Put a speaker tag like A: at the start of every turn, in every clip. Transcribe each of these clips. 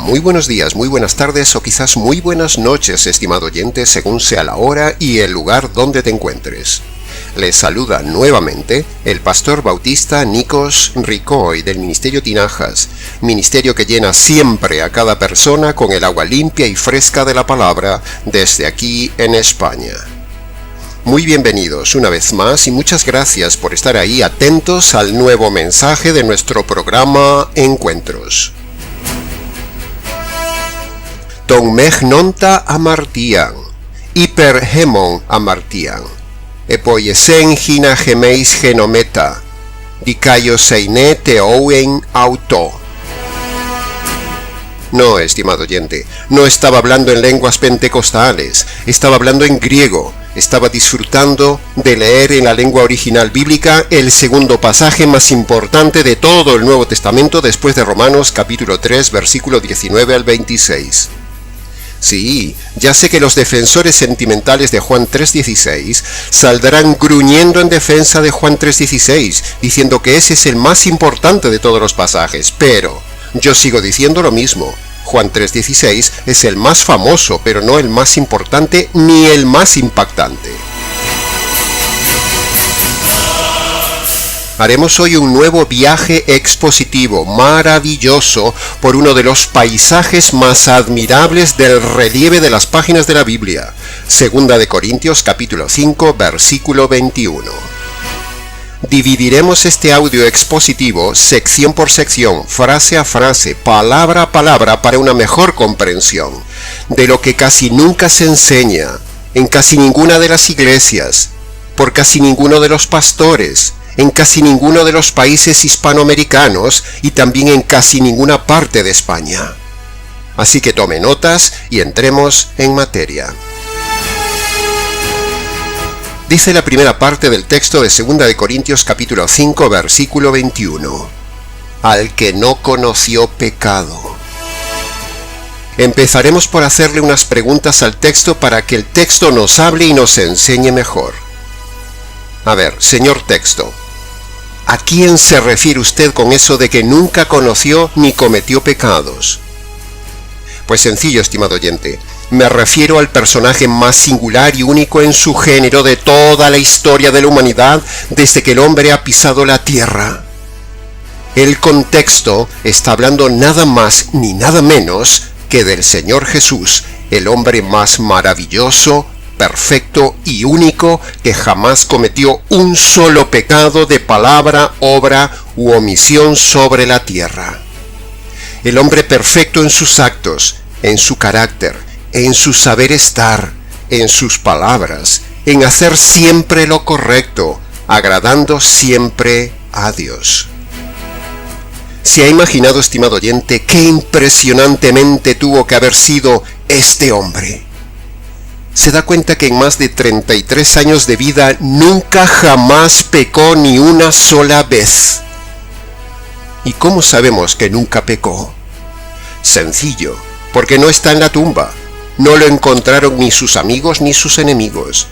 A: Muy buenos días, muy buenas tardes o quizás muy buenas noches, estimado oyente, según sea la hora y el lugar donde te encuentres. Les saluda nuevamente el pastor bautista Nikos Ricoy del Ministerio Tinajas, ministerio que llena siempre a cada persona con el agua limpia y fresca de la palabra desde aquí en España. Muy bienvenidos una vez más y muchas gracias por estar ahí atentos al nuevo mensaje de nuestro programa Encuentros. Ton megnonta amartian, hyperhemon amartian, epoiesen gina gemeis genometa, dicayo seine teouen auto. No, estimado oyente, no estaba hablando en lenguas pentecostales, estaba hablando en griego, estaba disfrutando de leer en la lengua original bíblica el segundo pasaje más importante de todo el Nuevo Testamento después de Romanos capítulo 3, versículo 19 al 26. Sí, ya sé que los defensores sentimentales de Juan 3.16 saldrán gruñendo en defensa de Juan 3.16, diciendo que ese es el más importante de todos los pasajes, pero yo sigo diciendo lo mismo. Juan 3.16 es el más famoso, pero no el más importante ni el más impactante. Haremos hoy un nuevo viaje expositivo maravilloso por uno de los paisajes más admirables del relieve de las páginas de la Biblia. Segunda de Corintios capítulo 5, versículo 21. Dividiremos este audio expositivo sección por sección, frase a frase, palabra a palabra para una mejor comprensión de lo que casi nunca se enseña en casi ninguna de las iglesias, por casi ninguno de los pastores, en casi ninguno de los países hispanoamericanos y también en casi ninguna parte de España. Así que tome notas y entremos en materia. Dice la primera parte del texto de 2 de Corintios capítulo 5, versículo 21. Al que no conoció pecado. Empezaremos por hacerle unas preguntas al texto para que el texto nos hable y nos enseñe mejor. A ver, señor texto, ¿a quién se refiere usted con eso de que nunca conoció ni cometió pecados? Pues sencillo, estimado oyente. Me refiero al personaje más singular y único en su género de toda la historia de la humanidad desde que el hombre ha pisado la tierra. El contexto está hablando nada más ni nada menos que del Señor Jesús, el hombre más maravilloso, perfecto y único que jamás cometió un solo pecado de palabra, obra u omisión sobre la tierra. El hombre perfecto en sus actos, en su carácter, en su saber estar, en sus palabras, en hacer siempre lo correcto, agradando siempre a Dios. ¿Se ha imaginado, estimado oyente, qué impresionantemente tuvo que haber sido este hombre? Se da cuenta que en más de 33 años de vida nunca jamás pecó ni una sola vez. ¿Y cómo sabemos que nunca pecó? Sencillo, porque no está en la tumba. No lo encontraron ni sus amigos ni sus enemigos.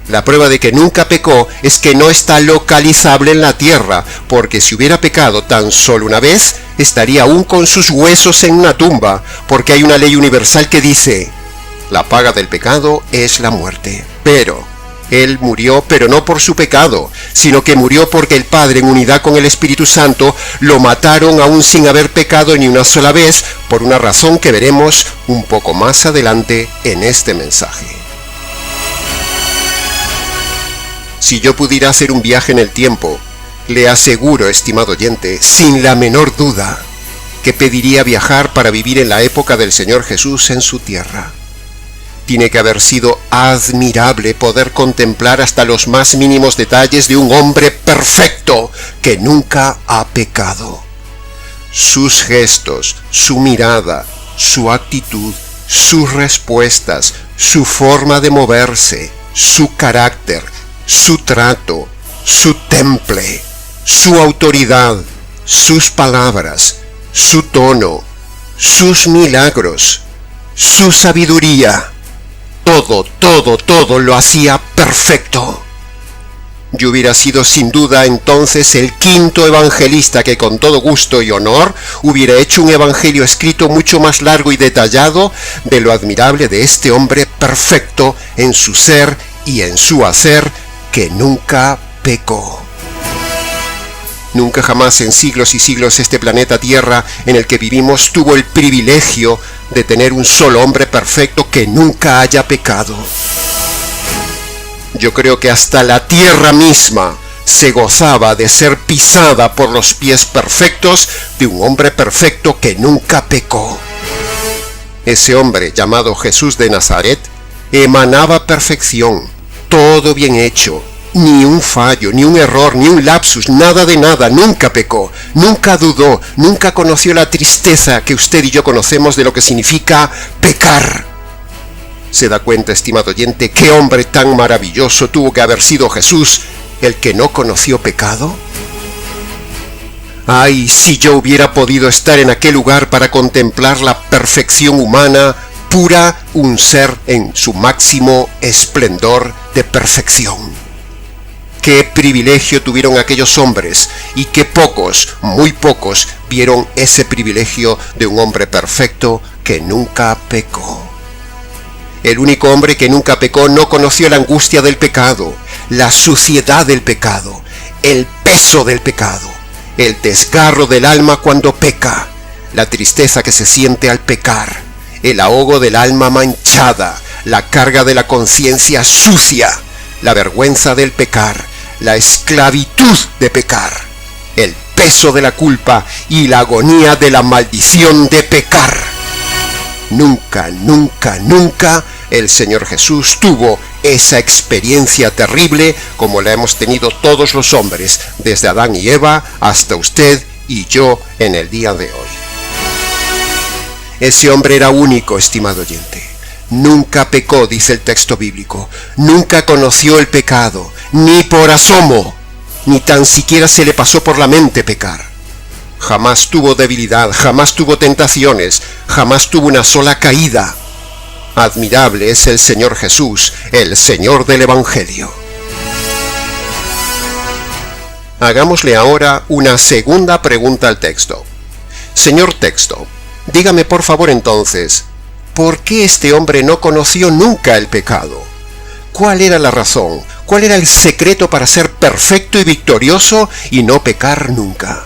A: La prueba de que nunca pecó es que no está localizable en la tierra, porque si hubiera pecado tan solo una vez, estaría aún con sus huesos en una tumba, porque hay una ley universal que dice: la paga del pecado es la muerte. Pero él murió, pero no por su pecado, sino que murió porque el Padre, en unidad con el Espíritu Santo, lo mataron aún sin haber pecado ni una sola vez, por una razón que veremos un poco más adelante en este mensaje. Si yo pudiera hacer un viaje en el tiempo, le aseguro, estimado oyente, sin la menor duda, que pediría viajar para vivir en la época del Señor Jesús en su tierra. Tiene que haber sido admirable poder contemplar hasta los más mínimos detalles de un hombre perfecto que nunca ha pecado. Sus gestos, su mirada, su actitud, sus respuestas, su forma de moverse, su carácter, su trato, su temple, su autoridad, sus palabras, su tono, sus milagros, su sabiduría. Todo lo hacía perfecto. Yo hubiera sido sin duda entonces el quinto evangelista que con todo gusto y honor hubiera hecho un evangelio escrito mucho más largo y detallado de lo admirable de este hombre perfecto en su ser y en su hacer, que nunca pecó. Nunca jamás en siglos y siglos este planeta Tierra en el que vivimos tuvo el privilegio de tener un solo hombre perfecto que nunca haya pecado. Yo creo que hasta la tierra misma se gozaba de ser pisada por los pies perfectos de un hombre perfecto que nunca pecó. Ese hombre llamado Jesús de Nazaret emanaba perfección, todo bien hecho, ni un fallo, ni un error, ni un lapsus, nada de nada, nunca pecó, nunca dudó, nunca conoció la tristeza que usted y yo conocemos de lo que significa pecar. ¿Se da cuenta, estimado oyente, qué hombre tan maravilloso tuvo que haber sido Jesús, el que no conoció pecado? ¡Ay, si yo hubiera podido estar en aquel lugar para contemplar la perfección humana, pura, un ser en su máximo esplendor de perfección! ¡Qué privilegio tuvieron aquellos hombres! Y qué pocos, muy pocos, vieron ese privilegio de un hombre perfecto que nunca pecó. El único hombre que nunca pecó no conoció la angustia del pecado, la suciedad del pecado, el peso del pecado, el desgarro del alma cuando peca, la tristeza que se siente al pecar, el ahogo del alma manchada, la carga de la conciencia sucia, la vergüenza del pecar, la esclavitud de pecar, el peso de la culpa y la agonía de la maldición de pecar. Nunca, nunca, nunca el Señor Jesús tuvo esa experiencia terrible como la hemos tenido todos los hombres, desde Adán y Eva hasta usted y yo en el día de hoy. Ese hombre era único, estimado oyente. Nunca pecó, dice el texto bíblico. Nunca conoció el pecado, ni por asomo, ni tan siquiera se le pasó por la mente pecar. Jamás tuvo debilidad, jamás tuvo tentaciones, jamás tuvo una sola caída. Admirable es el Señor Jesús, el Señor del Evangelio. Hagámosle ahora una segunda pregunta al texto. Señor texto, dígame por favor entonces, ¿por qué este hombre no conoció nunca el pecado? ¿Cuál era la razón? ¿Cuál era el secreto para ser perfecto y victorioso y no pecar nunca?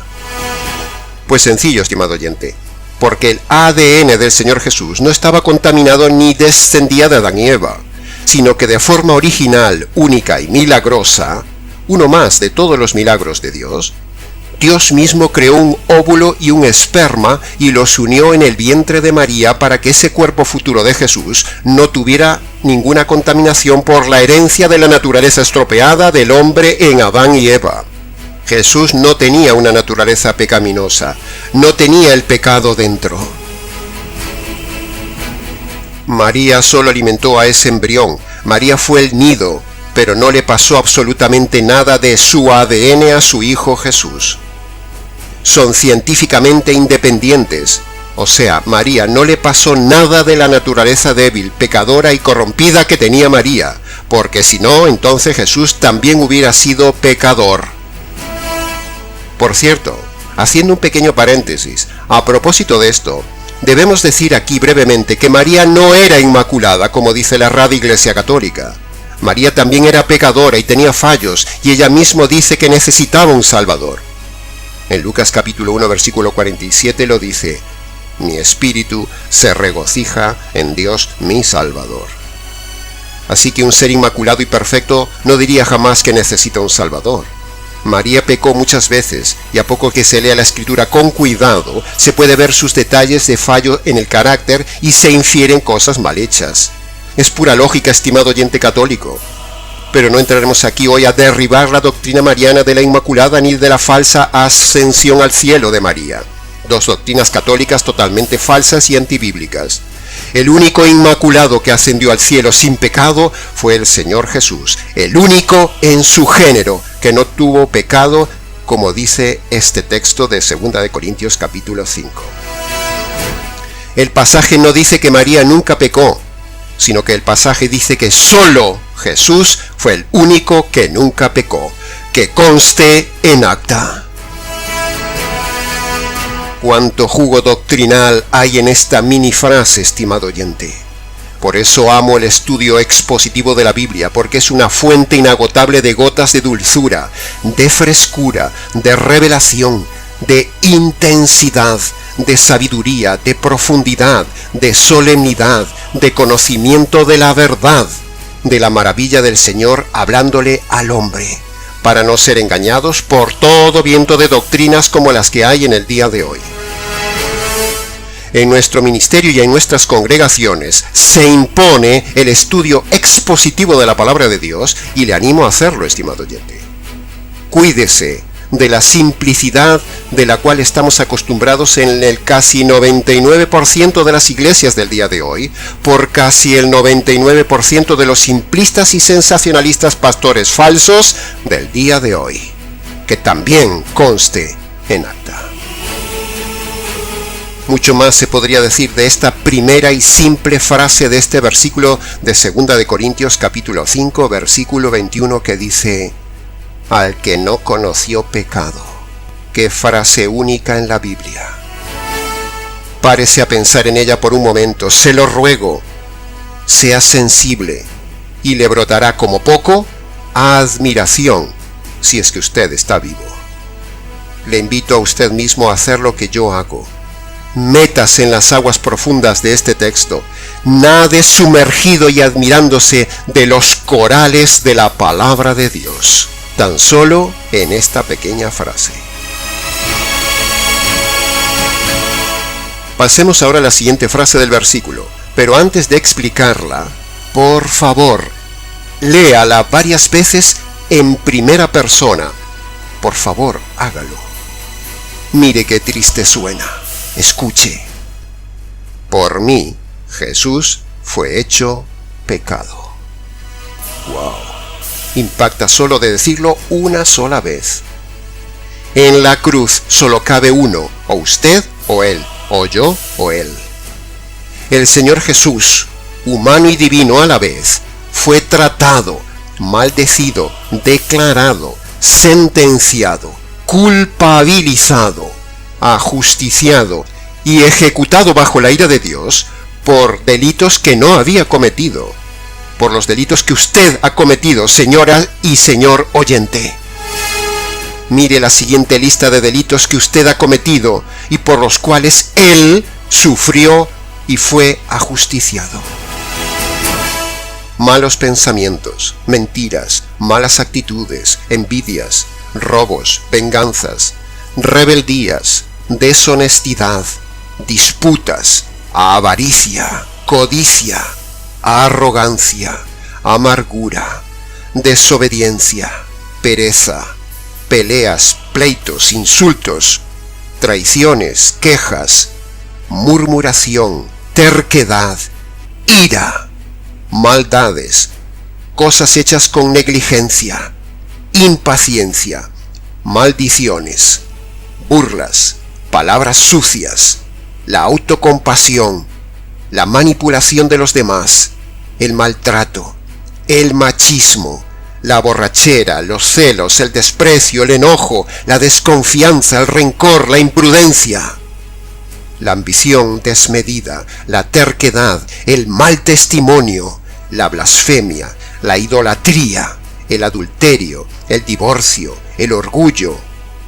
A: Pues sencillo, estimado oyente, porque el ADN del Señor Jesús no estaba contaminado ni descendía de Adán y Eva, sino que de forma original, única y milagrosa, uno más de todos los milagros de Dios, Dios mismo creó un óvulo y un esperma y los unió en el vientre de María para que ese cuerpo futuro de Jesús no tuviera ninguna contaminación por la herencia de la naturaleza estropeada del hombre en Adán y Eva. Jesús no tenía una naturaleza pecaminosa, no tenía el pecado dentro. María solo alimentó a ese embrión, María fue el nido, pero no le pasó absolutamente nada de su ADN a su Hijo Jesús. Son científicamente independientes, o sea, María no le pasó nada de la naturaleza débil, pecadora y corrompida que tenía María, porque si no, entonces Jesús también hubiera sido pecador. Por cierto, haciendo un pequeño paréntesis, a propósito de esto, debemos decir aquí brevemente que María no era inmaculada, como dice la Rada Iglesia Católica. María también era pecadora y tenía fallos, y ella misma dice que necesitaba un Salvador. En Lucas capítulo 1, versículo 47 lo dice: mi espíritu se regocija en Dios mi Salvador. Así que un ser inmaculado y perfecto no diría jamás que necesita un Salvador. María pecó muchas veces, y a poco que se lea la Escritura con cuidado, se puede ver sus detalles de fallo en el carácter y se infieren cosas mal hechas. Es pura lógica, estimado oyente católico. Pero no entraremos aquí hoy a derribar la doctrina mariana de la Inmaculada ni de la falsa ascensión al cielo de María. Dos doctrinas católicas totalmente falsas y antibíblicas. El único inmaculado que ascendió al cielo sin pecado fue el Señor Jesús, el único en su género que no tuvo pecado, como dice este texto de 2 de Corintios capítulo 5. El pasaje no dice que María nunca pecó, sino que el pasaje dice que solo Jesús fue el único que nunca pecó. que conste en acta. Cuánto jugo doctrinal hay en esta mini frase, estimado oyente. Por eso amo el estudio expositivo de la Biblia, porque es una fuente inagotable de gotas de dulzura, de frescura, de revelación, de intensidad, de sabiduría, de profundidad, de solemnidad, de conocimiento de la verdad, de la maravilla del Señor hablándole al hombre, para no ser engañados por todo viento de doctrinas como las que hay en el día de hoy. En nuestro ministerio y en nuestras congregaciones se impone el estudio expositivo de la palabra de Dios y le animo a hacerlo, estimado oyente. Cuídese de la simplicidad de la cual estamos acostumbrados en el casi 99% de las iglesias del día de hoy, por casi el 99% de los simplistas y sensacionalistas pastores falsos del día de hoy. Que también conste en acta. Mucho más se podría decir de esta primera y simple frase de este versículo de 2 de Corintios capítulo 5, versículo 21, que dice: al que no conoció pecado. Qué frase única en la Biblia. Párese a pensar en ella por un momento, se lo ruego. Sea sensible y le brotará como poco admiración, si es que usted está vivo. Le invito a usted mismo a hacer lo que yo hago. Métase en las aguas profundas de este texto, nade sumergido y admirándose de los corales de la palabra de Dios, tan solo en esta pequeña frase. Pasemos ahora a la siguiente frase del versículo, pero antes de explicarla, por favor, léala varias veces en primera persona. Por favor, hágalo. Mire qué triste suena. Escuche. Por mí, Jesús fue hecho pecado. ¡Wow! Impacta solo de decirlo una sola vez. En la cruz solo cabe uno, o usted o él, o yo o él. El Señor Jesús, humano y divino a la vez, fue tratado, maldecido, declarado, sentenciado, culpabilizado, ajusticiado y ejecutado bajo la ira de Dios por delitos que no había cometido, por los delitos que usted ha cometido, señora y señor oyente. Mire la siguiente lista de delitos que usted ha cometido y por los cuales Él sufrió y fue ajusticiado. Malos pensamientos, mentiras, malas actitudes, envidias, robos, venganzas, rebeldías, deshonestidad, disputas, avaricia, codicia, arrogancia, amargura, desobediencia, pereza, peleas, pleitos, insultos, traiciones, quejas, murmuración, terquedad, ira, maldades, cosas hechas con negligencia, impaciencia, maldiciones, burlas, palabras sucias, la autocompasión, la manipulación de los demás, el maltrato, el machismo, la borrachera, los celos, el desprecio, el enojo, la desconfianza, el rencor, la imprudencia, la ambición desmedida, la terquedad, el mal testimonio, la blasfemia, la idolatría, el adulterio, el divorcio, el orgullo,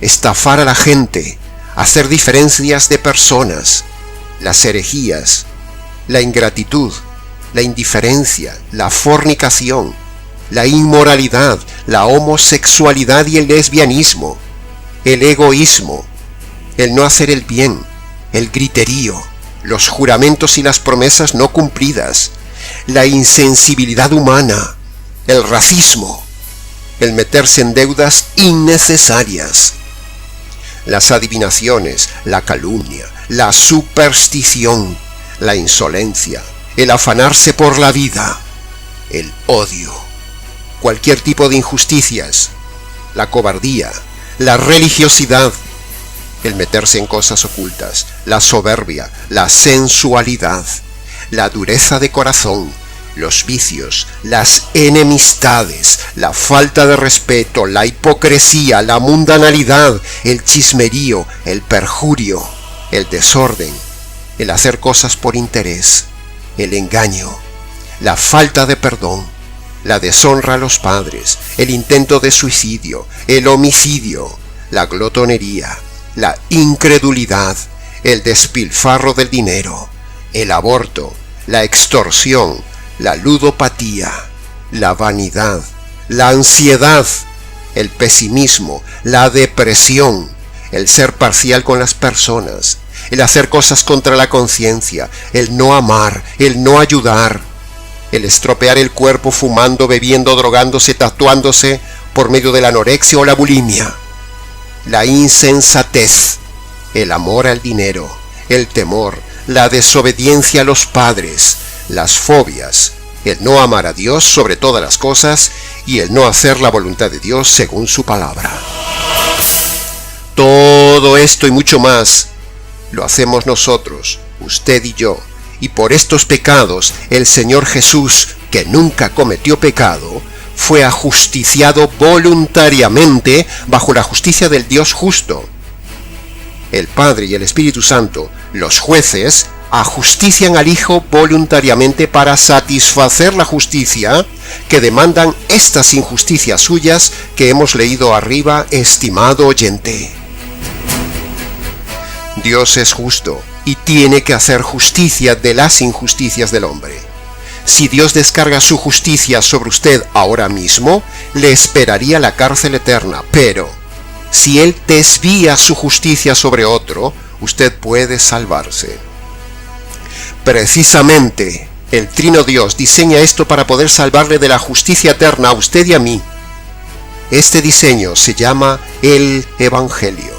A: estafar a la gente, hacer diferencias de personas, las herejías, la ingratitud, la indiferencia, la fornicación, la inmoralidad, la homosexualidad y el lesbianismo, el egoísmo, el no hacer el bien, el griterío, los juramentos y las promesas no cumplidas, la insensibilidad humana, el racismo, el meterse en deudas innecesarias, las adivinaciones, la calumnia, la superstición, la insolencia, el afanarse por la vida, el odio, cualquier tipo de injusticias, la cobardía, la religiosidad, el meterse en cosas ocultas, la soberbia, la sensualidad, la dureza de corazón, los vicios, las enemistades, la falta de respeto, la hipocresía, la mundanalidad, el chismerío, el perjurio, el desorden, el hacer cosas por interés, el engaño, la falta de perdón, la deshonra a los padres, el intento de suicidio, el homicidio, la glotonería, la incredulidad, el despilfarro del dinero, el aborto, la extorsión, la ludopatía, la vanidad, la ansiedad, el pesimismo, la depresión, el ser parcial con las personas, el hacer cosas contra la conciencia, el no amar, el no ayudar, el estropear el cuerpo fumando, bebiendo, drogándose, tatuándose por medio de la anorexia o la bulimia, la insensatez, el amor al dinero, el temor, la desobediencia a los padres, las fobias, el no amar a Dios sobre todas las cosas y el no hacer la voluntad de Dios según su palabra. Todo esto y mucho más lo hacemos nosotros, usted y yo, y por estos pecados el Señor Jesús, que nunca cometió pecado, fue ajusticiado voluntariamente bajo la justicia del Dios justo. El Padre y el Espíritu Santo, los jueces, ajustician al Hijo voluntariamente para satisfacer la justicia que demandan estas injusticias suyas que hemos leído arriba, estimado oyente. Dios es justo y tiene que hacer justicia de las injusticias del hombre. Si Dios descarga su justicia sobre usted ahora mismo, le esperaría la cárcel eterna, pero si Él desvía su justicia sobre otro, usted puede salvarse. Precisamente, el Trino Dios diseña esto para poder salvarle de la justicia eterna a usted y a mí. Este diseño se llama el Evangelio.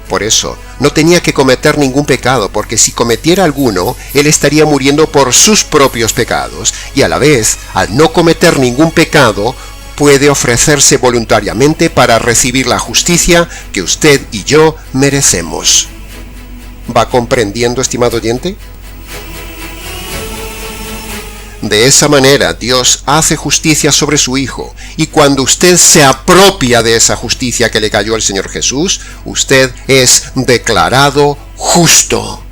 A: Por eso, no tenía que cometer ningún pecado, porque si cometiera alguno, él estaría muriendo por sus propios pecados, y a la vez, al no cometer ningún pecado, puede ofrecerse voluntariamente para recibir la justicia que usted y yo merecemos. ¿Va comprendiendo, estimado oyente? De esa manera Dios hace justicia sobre su Hijo, y cuando usted se apropia de esa justicia que le cayó al Señor Jesús, usted es declarado justo,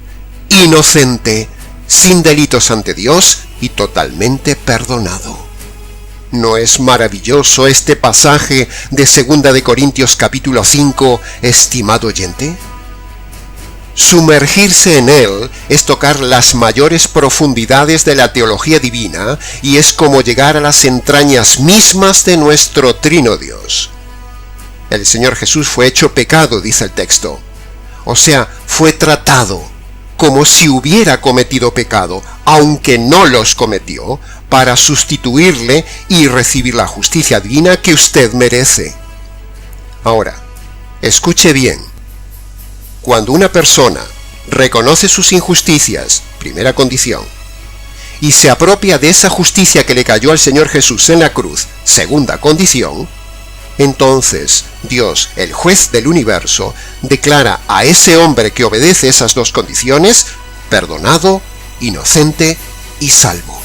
A: inocente, sin delitos ante Dios y totalmente perdonado. ¿No es maravilloso este pasaje de 2 de Corintios capítulo 5, estimado oyente? Sumergirse en él es tocar las mayores profundidades de la teología divina y es como llegar a las entrañas mismas de nuestro Trino Dios. El Señor Jesús fue hecho pecado, dice el texto. O sea, fue tratado como si hubiera cometido pecado, aunque no los cometió, para sustituirle y recibir la justicia divina que usted merece. Ahora, escuche bien. Cuando una persona reconoce sus injusticias, primera condición, y se apropia de esa justicia que le cayó al Señor Jesús en la cruz, segunda condición, entonces Dios, el juez del universo, declara a ese hombre que obedece esas dos condiciones, perdonado, inocente y salvo.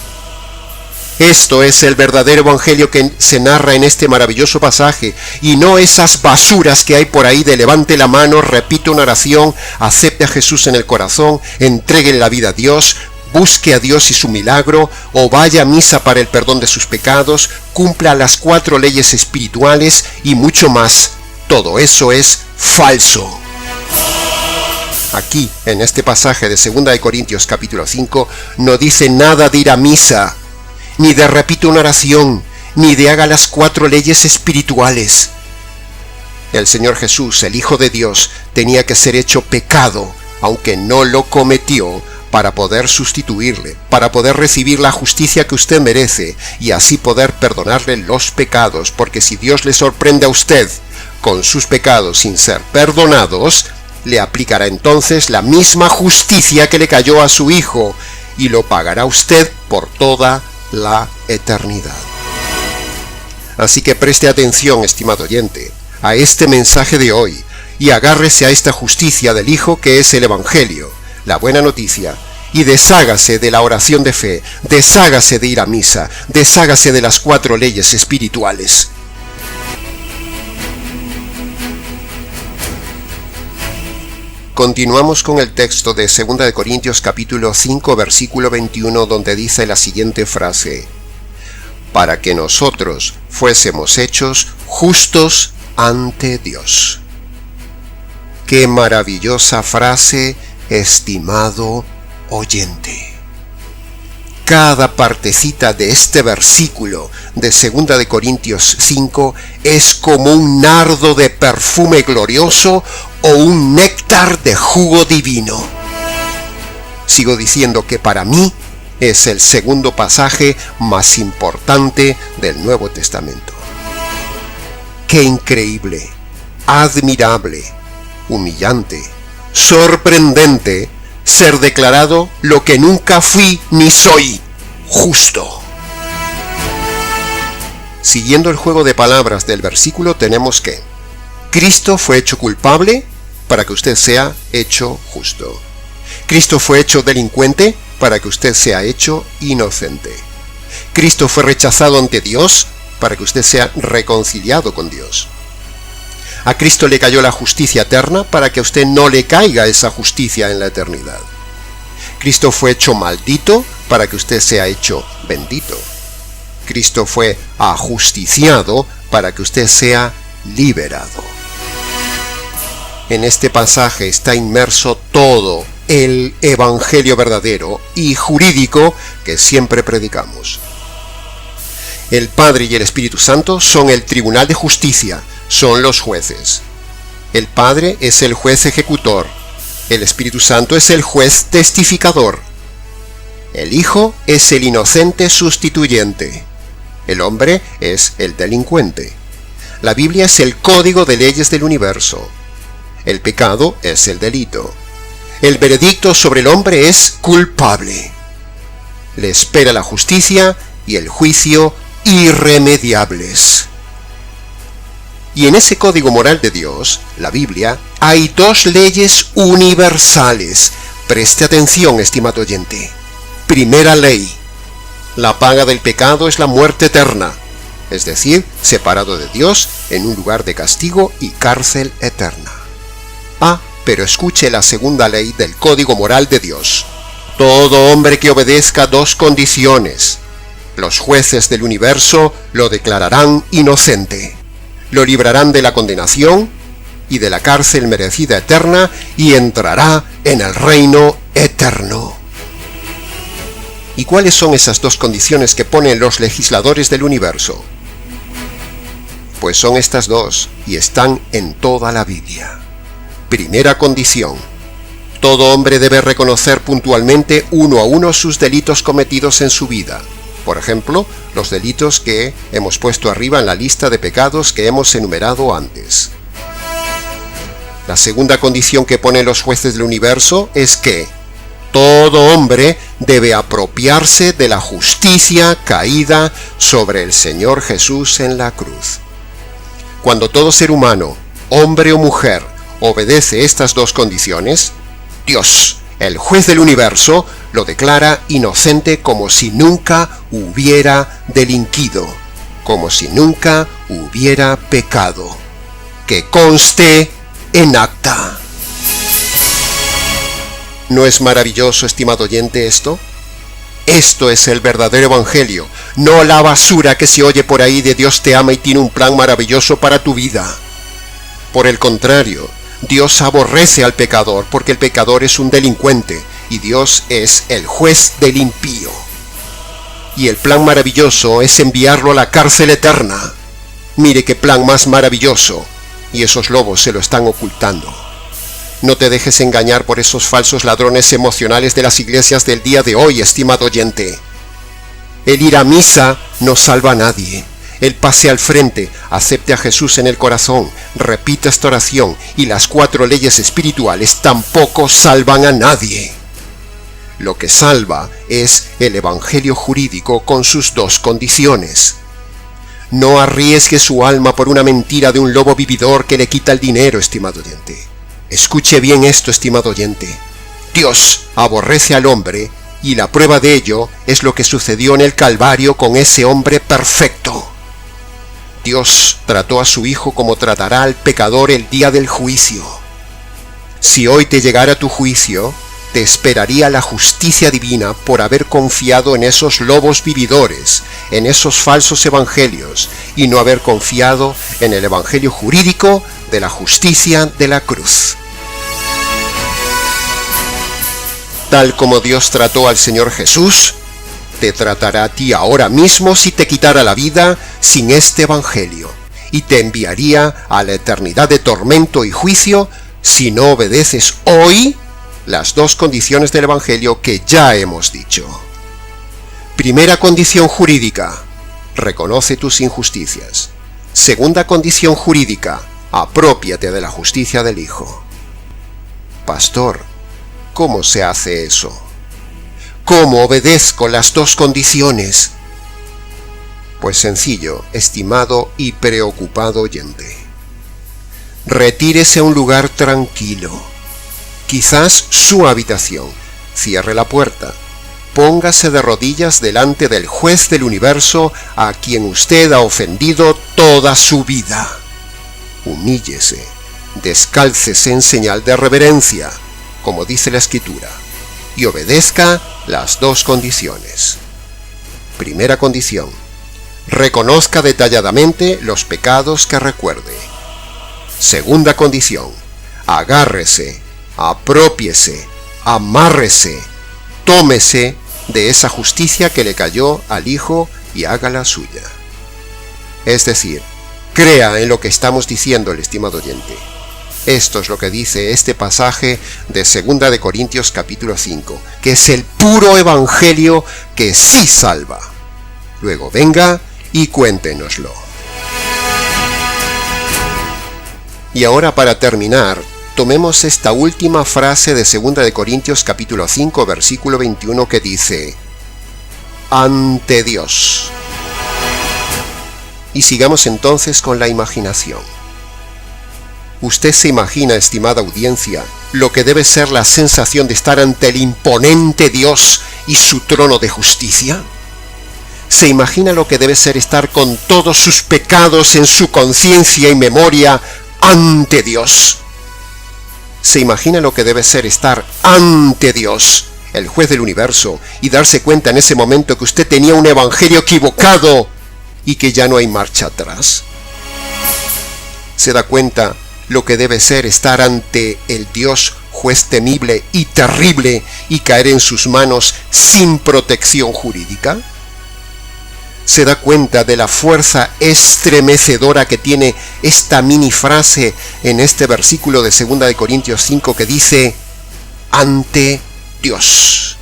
A: Esto es el verdadero evangelio que se narra en este maravilloso pasaje, y no esas basuras que hay por ahí de levante la mano, repite una oración, acepte a Jesús en el corazón, entréguele la vida a Dios, busque a Dios y su milagro, o vaya a misa para el perdón de sus pecados, cumpla las 4 leyes espirituales y mucho más. Todo eso es falso. Aquí, en este pasaje de 2 de Corintios capítulo 5, no dice nada de ir a misa, ni de repite una oración, ni de haga las 4 leyes espirituales. El Señor Jesús, el Hijo de Dios, tenía que ser hecho pecado, aunque no lo cometió, para poder sustituirle, para poder recibir la justicia que usted merece, y así poder perdonarle los pecados, porque si Dios le sorprende a usted con sus pecados sin ser perdonados, le aplicará entonces la misma justicia que le cayó a su Hijo, y lo pagará usted por toda la eternidad. Así que preste atención, estimado oyente, a este mensaje de hoy y agárrese a esta justicia del Hijo que es el Evangelio, la buena noticia, y deshágase de la oración de fe, deshágase de ir a misa, deshágase de las 4 leyes espirituales. Continuamos con el texto de 2 de Corintios capítulo 5 versículo 21, donde dice la siguiente frase: para que nosotros fuésemos hechos justos ante Dios. ¡Qué maravillosa frase, estimado oyente! Cada partecita de este versículo de 2 de Corintios 5 es como un nardo de perfume glorioso o un néctar de jugo divino. Sigo diciendo que para mí es el segundo pasaje más importante del Nuevo Testamento. ¡Qué increíble, admirable, humillante, sorprendente ser declarado lo que nunca fui ni soy, justo! Siguiendo el juego de palabras del versículo, tenemos que Cristo fue hecho culpable para que usted sea hecho justo. Cristo fue hecho delincuente para que usted sea hecho inocente. Cristo fue rechazado ante Dios para que usted sea reconciliado con Dios. A Cristo le cayó la justicia eterna para que a usted no le caiga esa justicia en la eternidad. Cristo fue hecho maldito para que usted sea hecho bendito. Cristo fue ajusticiado para que usted sea liberado. En este pasaje está inmerso todo el evangelio verdadero y jurídico que siempre predicamos. El Padre y el Espíritu Santo son el tribunal de justicia, son los jueces. El Padre es el juez ejecutor, el Espíritu Santo es el juez testificador. El Hijo es el inocente sustituyente. El hombre es el delincuente. La Biblia es el código de leyes del universo. El pecado es el delito. El veredicto sobre el hombre es culpable. Le espera la justicia y el juicio irremediables. Y en ese código moral de Dios, la Biblia, hay 2 leyes universales. Preste atención, estimado oyente. Primera ley: la paga del pecado es la muerte eterna, es decir, separado de Dios en un lugar de castigo y cárcel eterna. Pero escuche la segunda ley del código moral de Dios. Todo hombre que obedezca 2 condiciones. Los jueces del universo lo declararán inocente. Lo librarán de la condenación y de la cárcel merecida eterna y entrará en el reino eterno. ¿Y cuáles son esas 2 condiciones que ponen los legisladores del universo? Pues son estas 2 y están en toda la Biblia. Primera condición: todo hombre debe reconocer puntualmente uno a uno sus delitos cometidos en su vida. Por ejemplo, los delitos que hemos puesto arriba en la lista de pecados que hemos enumerado antes. La segunda condición que ponen los jueces del universo es que todo hombre debe apropiarse de la justicia caída sobre el Señor Jesús en la cruz. Cuando todo ser humano, hombre o mujer, obedece estas 2 condiciones, Dios, el juez del universo, lo declara inocente como si nunca hubiera delinquido, como si nunca hubiera pecado. Que conste en acta. ¿No es maravilloso, estimado oyente, esto? Esto es el verdadero evangelio, no la basura que se oye por ahí de Dios te ama y tiene un plan maravilloso para tu vida. Por el contrario, Dios aborrece al pecador porque el pecador es un delincuente y Dios es el juez del impío. Y el plan maravilloso es enviarlo a la cárcel eterna. Mire qué plan más maravilloso, y esos lobos se lo están ocultando. No te dejes engañar por esos falsos ladrones emocionales de las iglesias del día de hoy, estimado oyente. El ir a misa no salva a nadie. El pase al frente, acepte a Jesús en el corazón, repita esta oración y las 4 leyes espirituales tampoco salvan a nadie. Lo que salva es el evangelio jurídico con sus 2 condiciones. No arriesgue su alma por una mentira de un lobo vividor que le quita el dinero, estimado oyente. Escuche bien esto, estimado oyente. Dios aborrece al hombre, y la prueba de ello es lo que sucedió en el Calvario con ese hombre perfecto. Dios trató a su Hijo como tratará al pecador el día del juicio. Si hoy te llegara tu juicio, te esperaría la justicia divina por haber confiado en esos lobos vividores, en esos falsos evangelios, y no haber confiado en el evangelio jurídico de la justicia de la cruz. Tal como Dios trató al Señor Jesús, te tratará a ti ahora mismo si te quitara la vida sin este evangelio, y te enviaría a la eternidad de tormento y juicio si no obedeces hoy las dos condiciones del evangelio que ya hemos dicho. Primera condición jurídica: reconoce tus injusticias. Segunda condición jurídica: aprópiate de la justicia del Hijo. Pastor, ¿cómo se hace eso? ¿Cómo obedezco las dos condiciones? Pues sencillo, estimado y preocupado oyente. Retírese a un lugar tranquilo, quizás su habitación, cierre la puerta, póngase de rodillas delante del juez del universo a quien usted ha ofendido toda su vida. Humíllese, descálcese en señal de reverencia, como dice la Escritura, y obedezca las dos condiciones. Primera condición: reconozca detalladamente los pecados que recuerde. Segunda condición: agárrese, aprópiese, amárrese, tómese de esa justicia que le cayó al Hijo y hágala suya. Es decir, crea en lo que estamos diciendo, el estimado oyente. Esto es lo que dice este pasaje de 2 de Corintios capítulo 5, que es el puro evangelio que sí salva. Luego venga y cuéntenoslo. Y ahora, para terminar, tomemos esta última frase de 2 de Corintios capítulo 5 versículo 21 que dice: ante Dios. Y sigamos entonces con la imaginación. ¿Usted se imagina, estimada audiencia, lo que debe ser la sensación de estar ante el imponente Dios y su trono de justicia? ¿Se imagina lo que debe ser estar con todos sus pecados en su conciencia y memoria ante Dios? ¿Se imagina lo que debe ser estar ante Dios, el juez del universo, y darse cuenta en ese momento que usted tenía un evangelio equivocado y que ya no hay marcha atrás? ¿Se da cuenta lo que debe ser estar ante el Dios juez temible y terrible y caer en sus manos sin protección jurídica? ¿Se da cuenta de la fuerza estremecedora que tiene esta mini frase en este versículo de 2 de Corintios 5 que dice: ante Dios?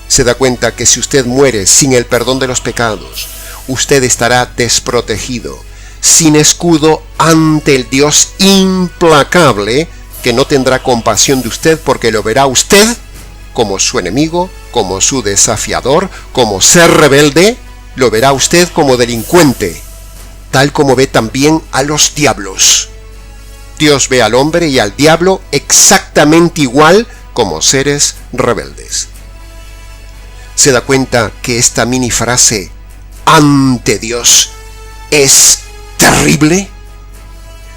A: ¿Se da cuenta que si usted muere sin el perdón de los pecados, usted estará desprotegido, sin escudo ante el Dios implacable, que no tendrá compasión de usted porque lo verá usted como su enemigo, como su desafiador, como ser rebelde? Lo verá usted como delincuente, tal como ve también a los diablos. Dios ve al hombre y al diablo exactamente igual como seres rebeldes. ¿Se da cuenta que esta mini frase, ante Dios, es terrible?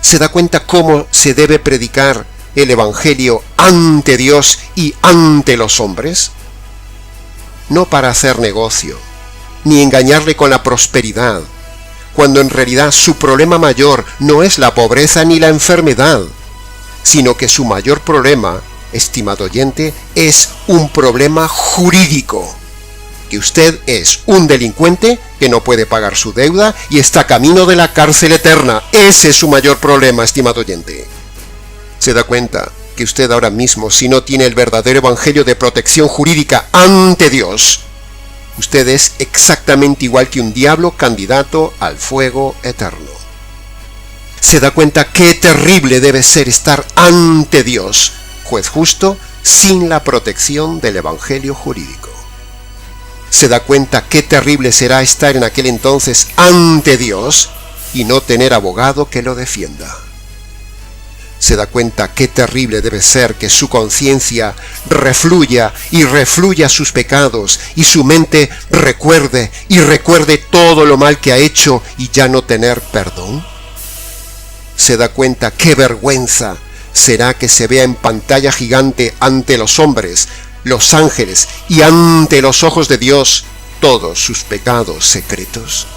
A: ¿Se da cuenta cómo se debe predicar el evangelio ante Dios y ante los hombres? No para hacer negocio, ni engañarle con la prosperidad, cuando en realidad su problema mayor no es la pobreza ni la enfermedad, sino que su mayor problema, estimado oyente, es un problema jurídico, que usted es un delincuente que no puede pagar su deuda y está camino de la cárcel eterna. Ese es su mayor problema, estimado oyente. ¿Se da cuenta que usted ahora mismo, si no tiene el verdadero evangelio de protección jurídica ante Dios, usted es exactamente igual que un diablo candidato al fuego eterno? ¿Se da cuenta qué terrible debe ser estar ante Dios, juez justo, sin la protección del evangelio jurídico? ¿Se da cuenta qué terrible será estar en aquel entonces ante Dios y no tener abogado que lo defienda? Se da cuenta qué terrible debe ser que su conciencia refluya y refluya sus pecados y su mente recuerde y recuerde todo lo mal que ha hecho y ya no tener perdón. Se da cuenta qué vergüenza será que se vea en pantalla gigante ante los hombres, los ángeles y ante los ojos de Dios todos sus pecados secretos.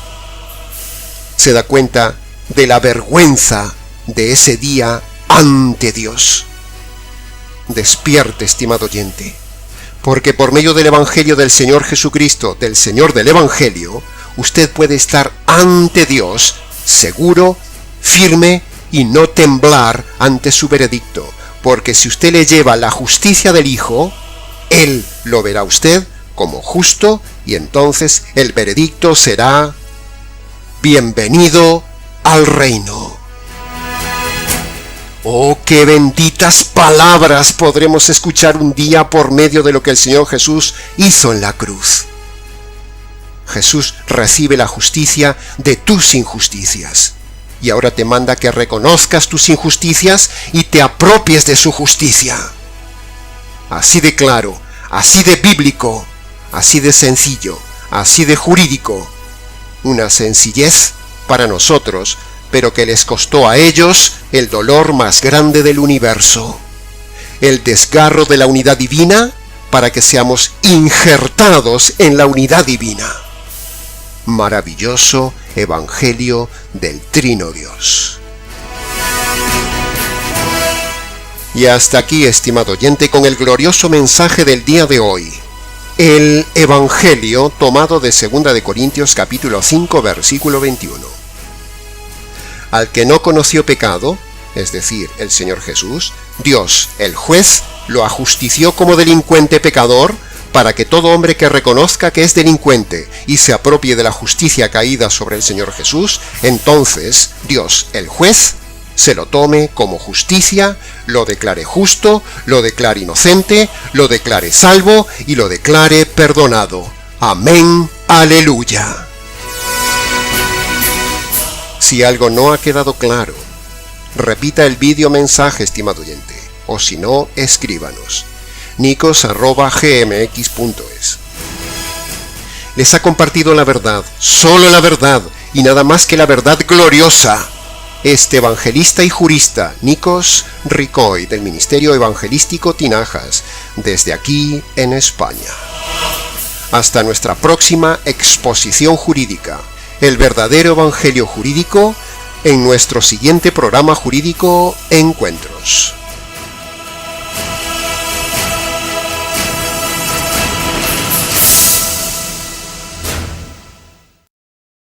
A: Se da cuenta de la vergüenza de ese día ante Dios. Despierte, estimado oyente, porque por medio del Evangelio del Señor Jesucristo, del Señor del Evangelio, usted puede estar ante Dios seguro, firme y no temblar ante su veredicto, porque si usted le lleva la justicia del Hijo, Él lo verá a usted como justo y entonces el veredicto será: bienvenido al reino. Oh, qué benditas palabras podremos escuchar un día por medio de lo que el Señor Jesús hizo en la cruz. Jesús recibe la justicia de tus injusticias y ahora te manda que reconozcas tus injusticias y te apropies de su justicia. Así de claro, así de bíblico, así de sencillo, así de jurídico. Una sencillez para nosotros, pero que les costó a ellos el dolor más grande del universo, el desgarro de la unidad divina para que seamos injertados en la unidad divina. Maravilloso Evangelio del Trino Dios. Y hasta aquí, estimado oyente, con el glorioso mensaje del día de hoy. El Evangelio tomado de 2 de Corintios capítulo 5 versículo 21. Al que no conoció pecado, es decir, el Señor Jesús, Dios, el juez, lo ajustició como delincuente pecador, para que todo hombre que reconozca que es delincuente y se apropie de la justicia caída sobre el Señor Jesús, entonces Dios, el juez, se lo tome como justicia, lo declare justo, lo declare inocente, lo declare salvo y lo declare perdonado. Amén, aleluya. Si algo no ha quedado claro, repita el vídeo mensaje, estimado oyente, o si no, escríbanos. nicos@gmx.es. Les ha compartido la verdad, solo la verdad, y nada más que la verdad gloriosa, este evangelista y jurista, Nikos Ricoy, del Ministerio Evangelístico Tinajas, desde aquí en España. Hasta nuestra próxima exposición jurídica, el verdadero evangelio jurídico, en nuestro siguiente programa jurídico Encuentros.